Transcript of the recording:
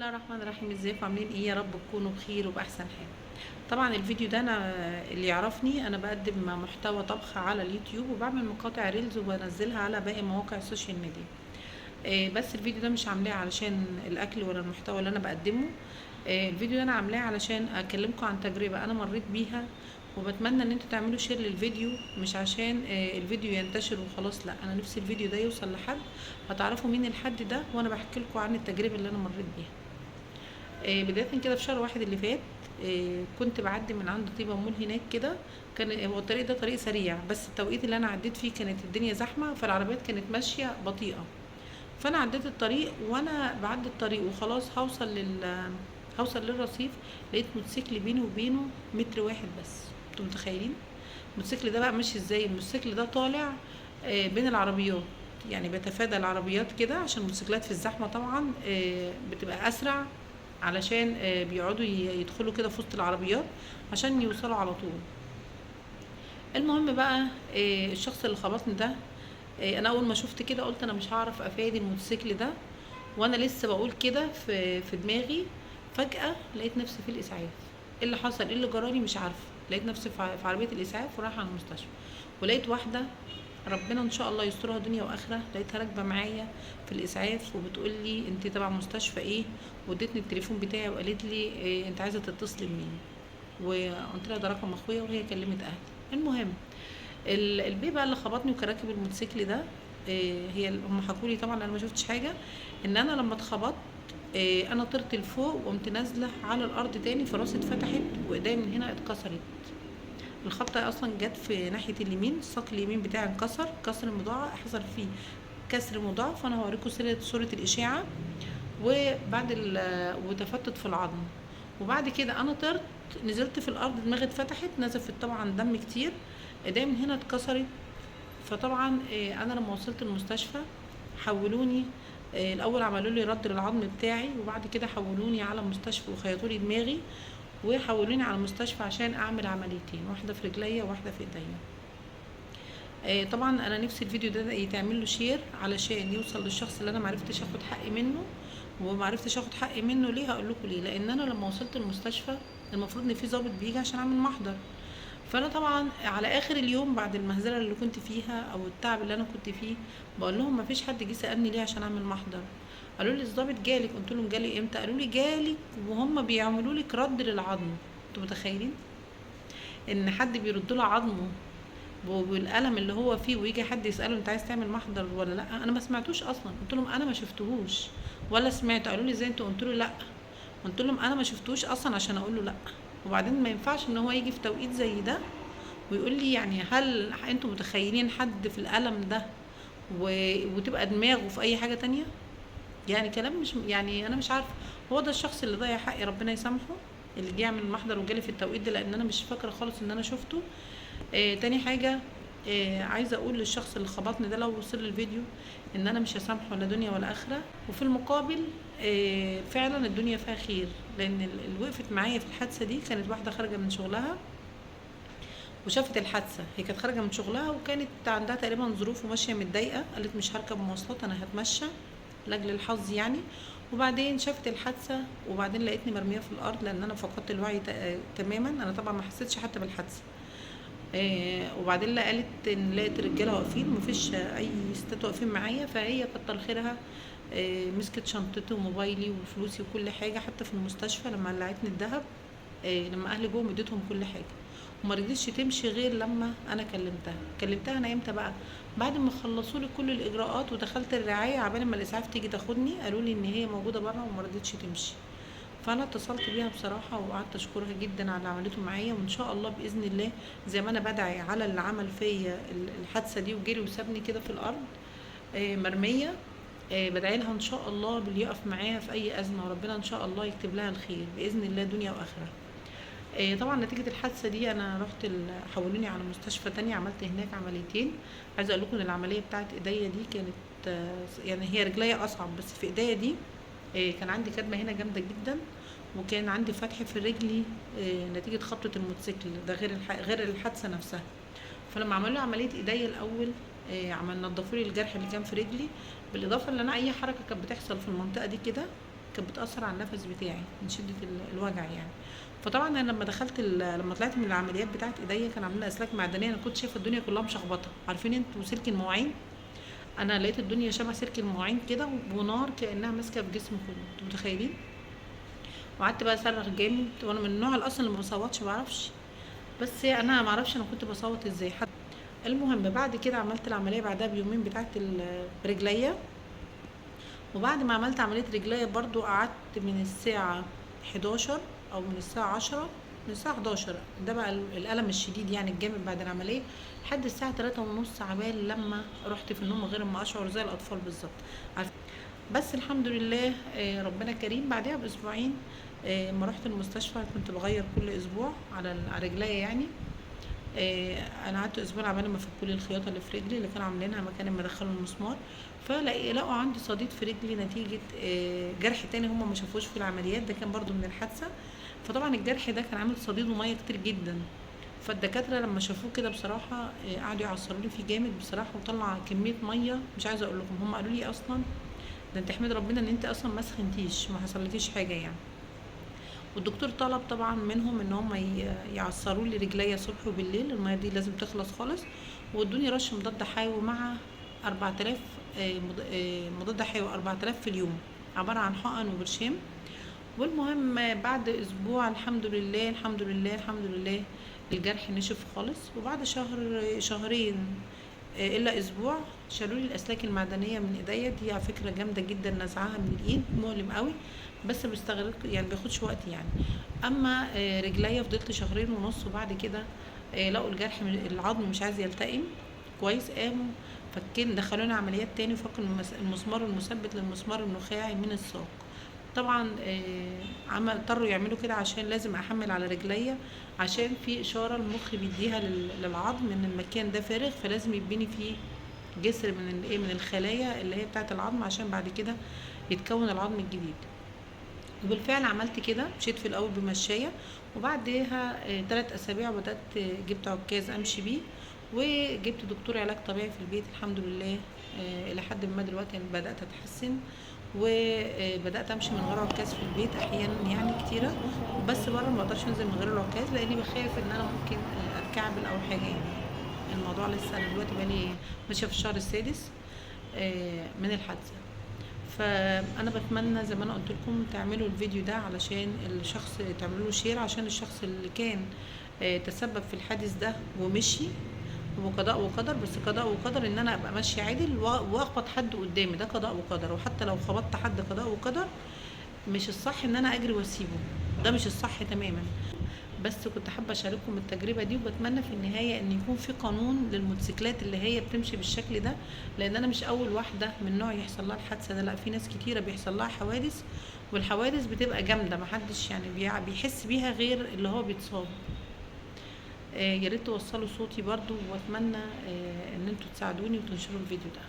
الله الرحمن الرحيم. ازيكم عاملين ايه؟ يا رب تكونوا بخير وباحسن حال. طبعا الفيديو ده انا اللي يعرفني انا بقدم محتوى طبخ على اليوتيوب وبعمل مقاطع ريلز وبنزلها على باقي مواقع السوشيال ميديا. بس الفيديو ده مش عاملاه علشان الاكل ولا المحتوى اللي انا بقدمه. الفيديو ده انا عاملاه علشان اكلمكم عن تجربة انا مريت بيها، وبتمنى ان انتوا تعملوا شير للفيديو، مش عشان الفيديو ينتشر وخلاص، لا، انا نفسي الفيديو ده يوصل لحد هتعرفوا مين الحد ده وانا بحكي لكم عن التجربة اللي انا مريت بيها. بداية كده في شهر واحد اللي فات، كنت بعدي من عند طيبة مول هناك كده. كان هو الطريق ده طريق سريع، بس التوقيت اللي انا عديت فيه كانت الدنيا زحمة، فالعربيات كانت ماشية بطيئة. فانا عديت الطريق، وانا بعدي الطريق وخلاص هوصل للرصيف، لقيت موتوسيكل بيني وبينه متر واحد بس. انتوا متخيلين الموتوسيكل ده بقى ماشي ازاي؟ الموتوسيكل ده طالع بين العربيات، يعني بيتفادى العربيات كده، عشان الموتوسيكلات في الزحمة طبعا بتبقى اسرع، علشان بيقعدوا يدخلوا كده في وسط العربيات عشان يوصلوا على طول. المهم بقى، الشخص اللي خبطني ده، انا اول ما شفت كده قلت انا مش هعرف افادي الموتوسيكل ده. وانا لسه بقول كده في دماغي، فجأة لقيت نفسي في الاسعاف. ايه اللي حصل؟ ايه اللي جرالي؟ مش عارفه. لقيت نفسي في عربيه الاسعاف ورايحه على المستشفى، ولقيت واحده ربنا ان شاء الله يسترها دنيا واخره، لقيتها راكبه معايا في الاسعاف وبتقول لي انت تبع مستشفى ايه، وادتني التليفون بتاعي وقالت لي إيه انت عايزه تتصلي بمين، وقلت لها ده رقم اخويا، وهي كلمت اهلي. المهم البيه بقى اللي خبطني وكان راكب الموتوسيكل ده، هي هم حكوا لي طبعا، انا ما شفتش حاجه، ان انا لما اتخبطت انا طرت لفوق وقمت نازله على الارض تاني، فراسي اتفتحت وايديا من هنا اتكسرت. الخبطه اصلا جت في ناحيه اليمين، الساق اليمين بتاعي انكسر كسر مضاعف، حصل فيه كسر مضاعف، وانا هوريكم صوره الاشاعه. وتفتت في العظم. وبعد كده انا طرت، نزلت في الارض، دماغي اتفتحت، نزفت طبعا دم كتير، ايديا من هنا اتكسرت. فطبعا انا لما وصلت المستشفى حولوني، الاول عملوا لي رد للعظم بتاعي، وبعد كده حولوني على مستشفى وخيطوا لي دماغي، وحولوني على المستشفى عشان اعمل عمليتين، واحده في رجليا وواحده في ايديا. طبعا انا نفسي الفيديو ده يتعمل له شير علشان يوصل للشخص اللي انا معرفتش اخد حقي منه. ومعرفتش اخد حقي منه ليه؟ هقول لكم ليه. لان انا لما وصلت المستشفى المفروض ان في ضابط بيجي عشان اعمل محضر، فانا طبعا على اخر اليوم بعد المهزله اللي كنت فيها او التعب اللي انا كنت فيه، بقول لهم ما فيش حد جه سالني ليه عشان اعمل محضر. قالوا لي الضابط جالك. قلت لهم جالي امتى؟ قالوا لي جالك وهم بيعملوا لك رد للعظم. انتوا متخيلين ان حد بيرد له عظمه بالقلم اللي هو فيه، ويجي حد يساله انت عايز تعمل محضر ولا لا؟ انا ما سمعتوش اصلا. قلت لهم انا ما شفتهوش ولا سمعت. قالوا لي ازاي انتوا؟ قلت له لا. قلت لهم انا ما شفتوش اصلا عشان اقول له لا. وبعدين ما ينفعش ان هو يجي في توقيت زي ده ويقول لي، يعني هل انتوا متخيلين حد في الألم ده وتبقى دماغه في اي حاجة تانية؟ يعني كلام مش، يعني انا مش عارفه. هو ده الشخص اللي ضيع حقي، ربنا يسامحه، اللي جه يعمل المحضر وجالي في التوقيت ده، لان انا مش فاكره خالص ان انا شفته. تاني حاجه، عايزه اقول للشخص اللي خبطني ده لو وصل الفيديو ان انا مش هسامحه لا دنيا ولا اخره. وفي المقابل فعلا الدنيا فيها خير، لان اللي وقفت معايا في الحادثه دي كانت واحده خارجه من شغلها وشافت الحادثه. هي كانت خارجه من شغلها وكانت عندها تقريبا ظروف وماشيه متضايقه، قالت مش هركب مواصلات انا هتمشى لاجل الحظ يعني. وبعدين شافت الحادثه، وبعدين لقيتني مرميه في الارض لان انا فقدت الوعي تماما. انا طبعا ما حسيتش حتى بالحادثه. وبعدين قالت ان لقيت الرجاله واقفين، مفيش اي ستات واقفين معايا، فهي كتر خيرها مسكت شنطتي وموبايلي وفلوسي وكل حاجه، حتى في المستشفى لما قلعتني الذهب، لما اهلي جم اديتهم كل حاجه. وما رضيتش تمشي غير لما انا كلمتها انا امتى بقى؟ بعد ما خلصوا لي كل الاجراءات ودخلت الرعايه، عبال ما الاسعاف تيجي تاخدني قالوا لي ان هي موجوده بره وما رضيتش تمشي. فانا اتصلت بيها بصراحه وقعدت اشكرها جدا على اللي عملته معايا، وان شاء الله باذن الله زي ما انا بدعي على اللي عمل فيا الحادثه دي وجري وسابني كده في الارض مرميه، بدعي لها ان شاء الله باللي يقف معاها في اي ازمه، وربنا ان شاء الله يكتب لها الخير باذن الله دنيا واخره. طبعا نتيجه الحادثه دي انا رحت حولوني على مستشفى تانية، عملت هناك عمليتين. عايزه اقول لكم ان العمليه بتاعت ايديا دي كانت يعني هي رجليا اصعب، بس في ايديا دي كان عندي كدمه هنا جامده جدا، وكان عندي فتح في رجلي نتيجه خبطه الموتوسيكل ده، غير الحادثه نفسها. فلما عملوا لي عمليه ايديا الاول نضفوا لي الجرح اللي كان في رجلي، بالاضافه ان انا اي حركه كانت بتحصل في المنطقه دي كده كانت بتاثر على النفس بتاعي من شده الوجع يعني. فطبعا انا لما دخلت لما طلعت من العمليات بتاعت ايديا كان عاملين اسلاك معدنيه، انا كنت شايفه الدنيا كلها مشخبطه. عارفين انتوا سلك المواعين؟ انا لقيت الدنيا شبه سلك المواعين كده، ونار كانها ماسكه في جسمي كله، انتوا متخيلين؟ وقعدت بقى اصرخ جامد، وانا من النوع اللي اصلا اللي ما بصوتش، ما اعرفش، بس انا ما اعرفش انا كنت بصوت ازاي حتى. المهم بعد كده عملت العمليه بعدها بيومين بتاعت رجليا. وبعد ما عملت عمليه رجليا برضو قعدت من الساعه 11 او من الساعه 10، من الساعه 11 ده بقى الالم الشديد يعني الجامد بعد العمليه، لحد الساعه 3 ونص عبال لما رحت في النوم من غير ما اشعر، زي الاطفال بالظبط. بس الحمد لله ربنا كريم. بعدها باسبوعين ما رحت المستشفى، كنت بغير كل اسبوع على رجليا يعني. انا قعدت اسبوع عبال ما فكوا لي الخياطه اللي في رجلي اللي كانوا عاملينها مكان ما دخلوا المسمار. فلقوا عندي صديد في رجلي نتيجه جرح تاني هم ما شافوش في العمليات، ده كان برضو من الحادثه. فطبعا الجرح ده كان عامل صديد وميه كتير جدا. فالدكاتره لما شافوه كده بصراحه قعدوا يعصروا لي فيه جامد بصراحه، وطلع كميه ميه مش عايزه اقول لكم. هم قالوا لي اصلا ده انت احمد ربنا ان انت اصلا ما سخنتيش، ما حصلتيش حاجه يعني. والدكتور طلب طبعا منهم ان هم يعصروا لي رجليا صبح وبالليل، الميه دي لازم تخلص خالص. وادوني رش مضاد حيوي مع 4000 مضاد حيوي 4000 في اليوم، عباره عن حقن وبرشام. والمهم بعد اسبوع الحمد لله الحمد لله الحمد لله الجرح نشف خالص. وبعد شهرين الا اسبوع شالوا لي الاسلاك المعدنيه من ايديا دي. على فكره جامده جدا، نزعها من الايد مؤلم قوي، بس بيستغرق يعني بياخدش وقت يعني. اما رجليا فضلت شهرين ونص، وبعد كده لقوا الجرح العظم مش عايز يلتئم كويس، قاموا فكين دخلوني عمليات تاني، فكوا المسمار المثبت للمسمار النخاعي من الساق. طبعا اضطروا يعملوا كده عشان لازم احمل على رجليا، عشان في اشاره المخ بيديها للعظم ان المكان ده فارغ، فلازم يبني فيه جسر من الخلايا اللي هي بتاعه العظم، عشان بعد كده يتكون العظم الجديد. وبالفعل عملت كده، مشيت في الاول بمشايه، وبعدها 3 اسابيع بدات جبت عكاز امشي بيه، وجبت دكتور علاج طبيعي في البيت الحمد لله. الى حد ما دلوقتي يعني بدات اتحسن، وبدات امشي من غير عكاز في البيت احيانا يعني كتيره، بس بره ما اقدرش انزل من غير العكاز لاني بخاف ان انا ممكن اتكعبل او حاجه يعني. الموضوع لسه انا دلوقتي بقالي ماشيه في الشهر السادس من الحادثه. فانا بتمنى زي ما انا قلت لكم تعملوا الفيديو ده علشان الشخص، تعملوا له شير عشان الشخص اللي كان تسبب في الحادث ده ومشي، وقضاء وقدر. بس قضاء وقدر ان انا ابقى ماشيه عادل واخبط حد قدامي، ده قضاء وقدر. وحتى لو خبطت حد قضاء وقدر، مش الصح ان انا اجري واسيبه، ده مش الصح تماما. بس كنت حابه اشارككم التجربه دي، وبتمنى في النهايه ان يكون في قانون للموتوسيكلات اللي هي بتمشي بالشكل ده، لان انا مش اول واحده من نوع يحصل لها الحادثه ده، لا في ناس كتيره بيحصل لها حوادث، والحوادث بتبقى جامده محدش يعني بيحس بيها غير اللي هو بيتصاب. يا ريت توصلوا صوتي برضو، واتمنى ان انتوا تساعدوني وتنشروا الفيديو ده.